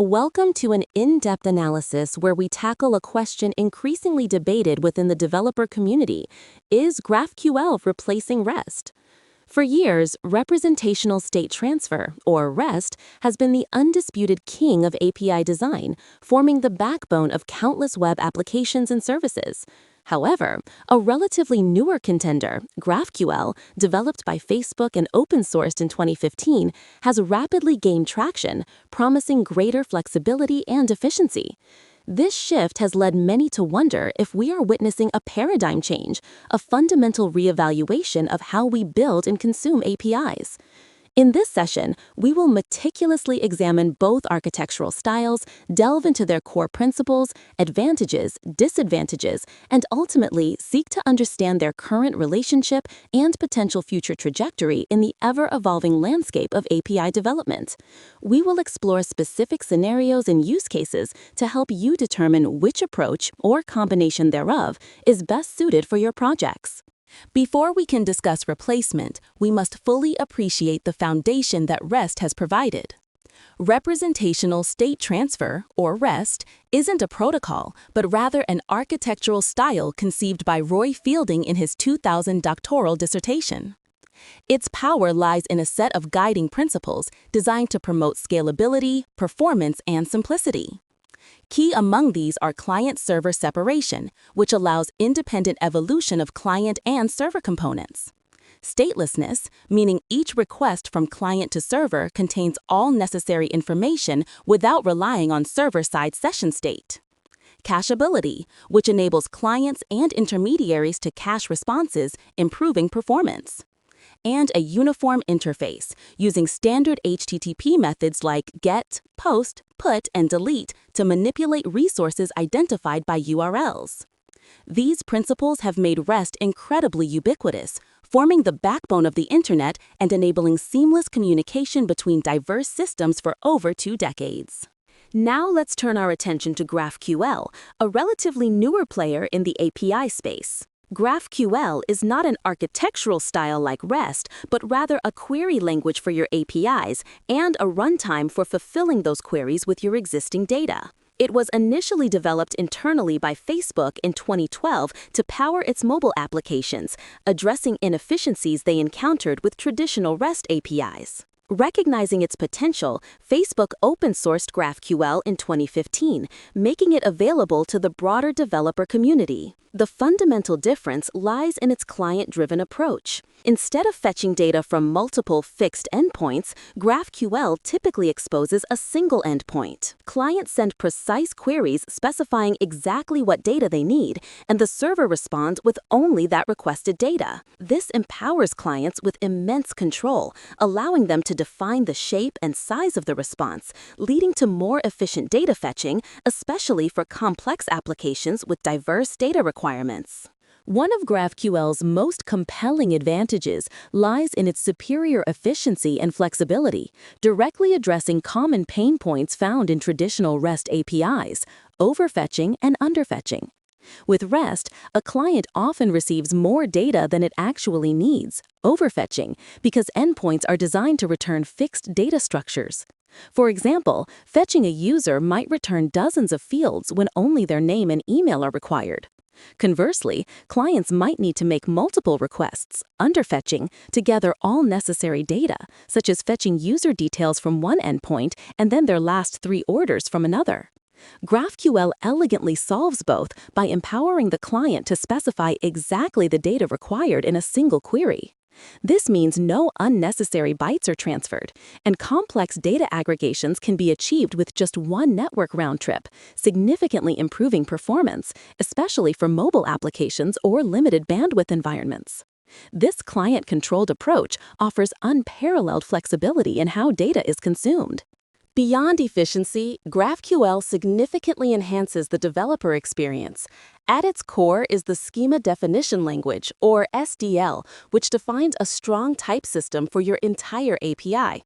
Welcome to an in-depth analysis where we tackle a question increasingly debated within the developer community. Is GraphQL replacing REST? For years, representational state transfer, or REST, has been the undisputed king of API design, forming the backbone of countless web applications and services. However, a relatively newer contender, GraphQL, developed by Facebook and open-sourced in 2015, has rapidly gained traction, promising greater flexibility and efficiency. This shift has led many to wonder if we are witnessing a paradigm change, a fundamental reevaluation of how we build and consume APIs. In this session, we will meticulously examine both architectural styles, delve into their core principles, advantages, disadvantages, and ultimately seek to understand their current relationship and potential future trajectory in the ever-evolving landscape of API development. We will explore specific scenarios and use cases to help you determine which approach, or combination thereof, is best suited for your projects. Before we can discuss replacement, we must fully appreciate the foundation that REST has provided. Representational state transfer, or REST, isn't a protocol, but rather an architectural style conceived by Roy Fielding in his 2000 doctoral dissertation. Its power lies in a set of guiding principles designed to promote scalability, performance, and simplicity. Key among these are client-server separation, which allows independent evolution of client and server components. Statelessness, meaning each request from client to server contains all necessary information without relying on server-side session state. Cacheability, which enables clients and intermediaries to cache responses, improving performance. And a uniform interface, using standard HTTP methods like GET, POST, PUT, and DELETE to manipulate resources identified by URLs. These principles have made REST incredibly ubiquitous, forming the backbone of the Internet and enabling seamless communication between diverse systems for over 2 decades. Now let's turn our attention to GraphQL, a relatively newer player in the API space. GraphQL is not an architectural style like REST, but rather a query language for your APIs and a runtime for fulfilling those queries with your existing data. It was initially developed internally by Facebook in 2012 to power its mobile applications, addressing inefficiencies they encountered with traditional REST APIs. Recognizing its potential, Facebook open-sourced GraphQL in 2015, making it available to the broader developer community. The fundamental difference lies in its client-driven approach. Instead of fetching data from multiple fixed endpoints, GraphQL typically exposes a single endpoint. Clients send precise queries specifying exactly what data they need, and the server responds with only that requested data. This empowers clients with immense control, allowing them to define the shape and size of the response, leading to more efficient data fetching, especially for complex applications with diverse data requirements. One of GraphQL's most compelling advantages lies in its superior efficiency and flexibility, directly addressing common pain points found in traditional REST APIs, overfetching and underfetching. With REST, a client often receives more data than it actually needs, overfetching, because endpoints are designed to return fixed data structures. For example, fetching a user might return dozens of fields when only their name and email are required. Conversely, clients might need to make multiple requests, underfetching, to gather all necessary data, such as fetching user details from one endpoint and then their last 3 orders from another. GraphQL elegantly solves both by empowering the client to specify exactly the data required in a single query. This means no unnecessary bytes are transferred, and complex data aggregations can be achieved with just one network round trip, significantly improving performance, especially for mobile applications or limited bandwidth environments. This client-controlled approach offers unparalleled flexibility in how data is consumed. Beyond efficiency, GraphQL significantly enhances the developer experience. At its core is the Schema Definition Language, or SDL, which defines a strong type system for your entire API.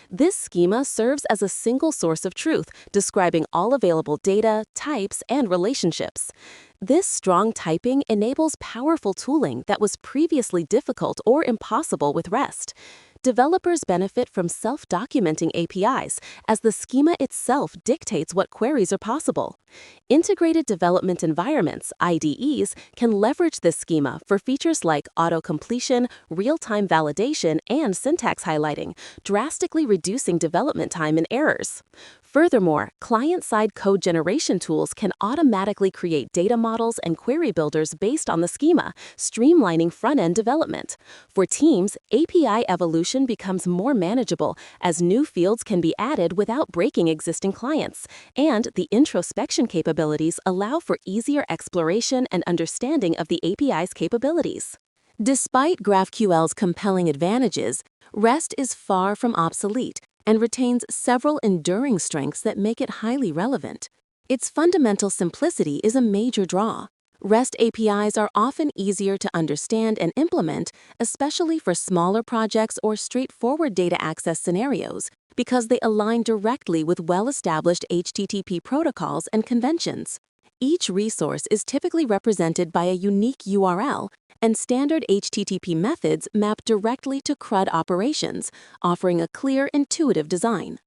This schema serves as a single source of truth, describing all available data, types, and relationships. This strong typing enables powerful tooling that was previously difficult or impossible with REST. Developers benefit from self-documenting APIs, as the schema itself dictates what queries are possible. Integrated development environments, IDEs, can leverage this schema for features like auto-completion, real-time validation, and syntax highlighting, drastically reducing development time and errors. Furthermore, client-side code generation tools can automatically create data models and query builders based on the schema, streamlining front-end development. For teams, API evolution becomes more manageable as new fields can be added without breaking existing clients, and the introspection capabilities allow for easier exploration and understanding of the API's capabilities. Despite GraphQL's compelling advantages, REST is far from obsolete and retains several enduring strengths that make it highly relevant. Its fundamental simplicity is a major draw. REST APIs are often easier to understand and implement, especially for smaller projects or straightforward data access scenarios, because they align directly with well-established HTTP protocols and conventions. Each resource is typically represented by a unique URL, and standard HTTP methods map directly to CRUD operations, offering a clear, intuitive design.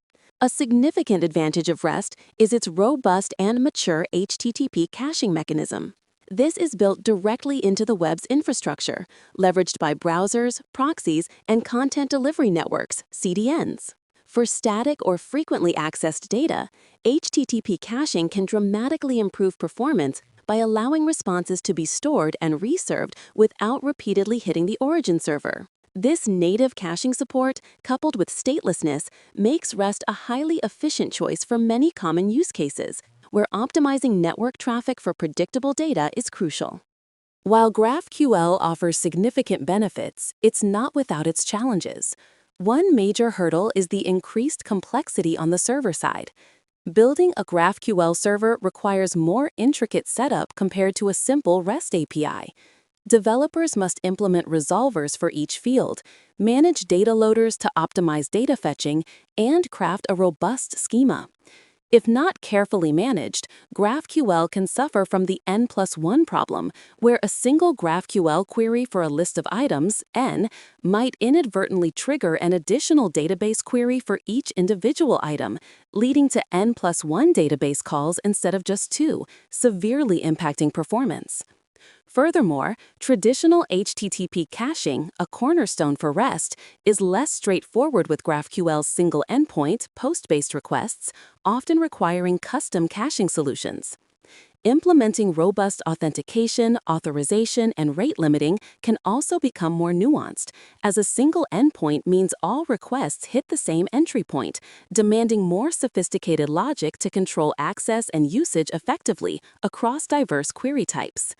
A significant advantage of REST is its robust and mature HTTP caching mechanism. This is built directly into the web's infrastructure, leveraged by browsers, proxies, and content delivery networks, CDNs. For static or frequently accessed data, HTTP caching can dramatically improve performance by allowing responses to be stored and reserved without repeatedly hitting the origin server. This native caching support, coupled with statelessness, makes REST a highly efficient choice for many common use cases, where optimizing network traffic for predictable data is crucial. While GraphQL offers significant benefits, it's not without its challenges. One major hurdle is the increased complexity on the server side. Building a GraphQL server requires more intricate setup compared to a simple REST API. Developers must implement resolvers for each field, manage data loaders to optimize data fetching, and craft a robust schema. If not carefully managed, GraphQL can suffer from the N+1 problem, where a single GraphQL query for a list of items, N, might inadvertently trigger an additional database query for each individual item, leading to N+1 database calls instead of just 2, severely impacting performance. Furthermore, traditional HTTP caching, a cornerstone for REST, is less straightforward with GraphQL's single endpoint, post-based requests, often requiring custom caching solutions. Implementing robust authentication, authorization, and rate limiting can also become more nuanced, as a single endpoint means all requests hit the same entry point, demanding more sophisticated logic to control access and usage effectively across diverse query types.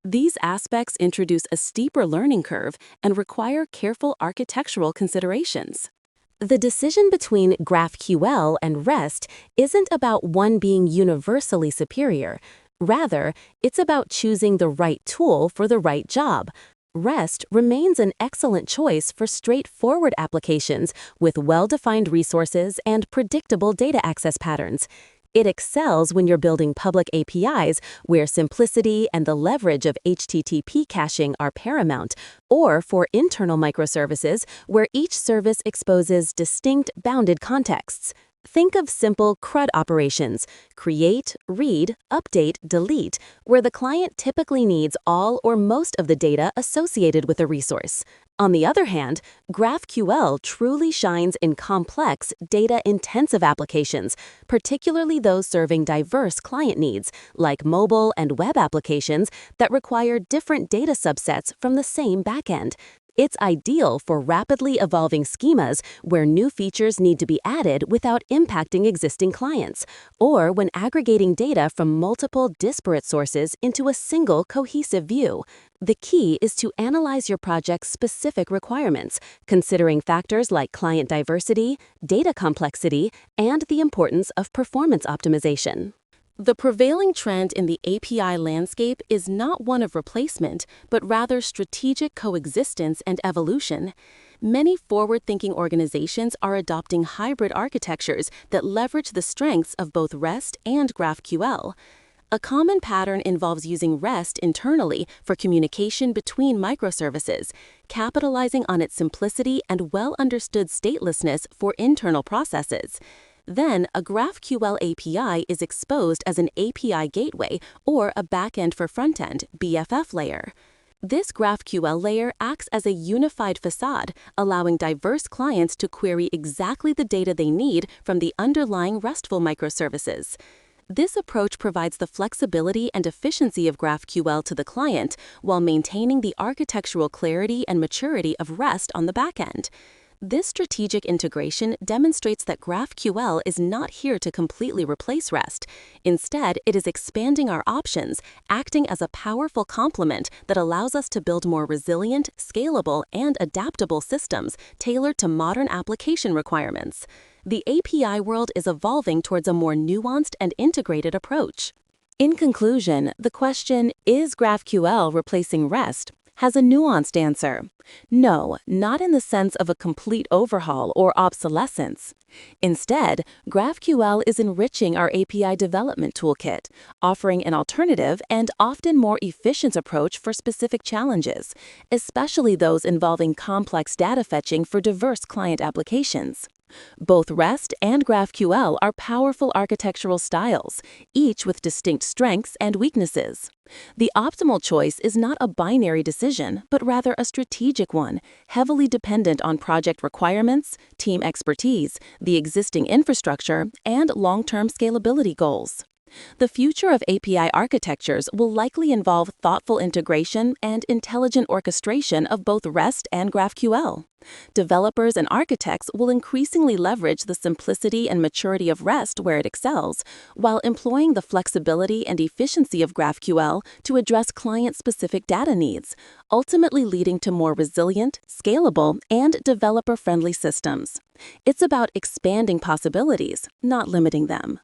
These aspects introduce a steeper learning curve and require careful architectural considerations. The decision between GraphQL and REST isn't about one being universally superior. Rather, it's about choosing the right tool for the right job. REST remains an excellent choice for straightforward applications with well-defined resources and predictable data access patterns. It excels when you're building public APIs where simplicity and the leverage of HTTP caching are paramount, or for internal microservices where each service exposes distinct bounded contexts. Think of simple CRUD operations, create, read, update, delete, where the client typically needs all or most of the data associated with a resource. On the other hand, GraphQL truly shines in complex, data-intensive applications, particularly those serving diverse client needs, like mobile and web applications that require different data subsets from the same backend. It's ideal for rapidly evolving schemas where new features need to be added without impacting existing clients, or when aggregating data from multiple disparate sources into a single cohesive view. The key is to analyze your project's specific requirements, considering factors like client diversity, data complexity, and the importance of performance optimization. The prevailing trend in the API landscape is not one of replacement, but rather strategic coexistence and evolution. Many forward-thinking organizations are adopting hybrid architectures that leverage the strengths of both REST and GraphQL. A common pattern involves using REST internally for communication between microservices, capitalizing on its simplicity and well-understood statelessness for internal processes. Then, a GraphQL API is exposed as an API gateway or a backend for frontend (BFF) layer. This GraphQL layer acts as a unified facade, allowing diverse clients to query exactly the data they need from the underlying RESTful microservices. This approach provides the flexibility and efficiency of GraphQL to the client while maintaining the architectural clarity and maturity of REST on the backend. This strategic integration demonstrates that GraphQL is not here to completely replace REST. Instead, it is expanding our options, acting as a powerful complement that allows us to build more resilient, scalable, and adaptable systems tailored to modern application requirements. The API world is evolving towards a more nuanced and integrated approach. In conclusion, the question, is GraphQL replacing REST, has a nuanced answer. No, not in the sense of a complete overhaul or obsolescence. Instead, GraphQL is enriching our API development toolkit, offering an alternative and often more efficient approach for specific challenges, especially those involving complex data fetching for diverse client applications. Both REST and GraphQL are powerful architectural styles, each with distinct strengths and weaknesses. The optimal choice is not a binary decision, but rather a strategic one, heavily dependent on project requirements, team expertise, the existing infrastructure, and long-term scalability goals. The future of API architectures will likely involve thoughtful integration and intelligent orchestration of both REST and GraphQL. Developers and architects will increasingly leverage the simplicity and maturity of REST where it excels, while employing the flexibility and efficiency of GraphQL to address client-specific data needs, ultimately leading to more resilient, scalable, and developer-friendly systems. It's about expanding possibilities, not limiting them.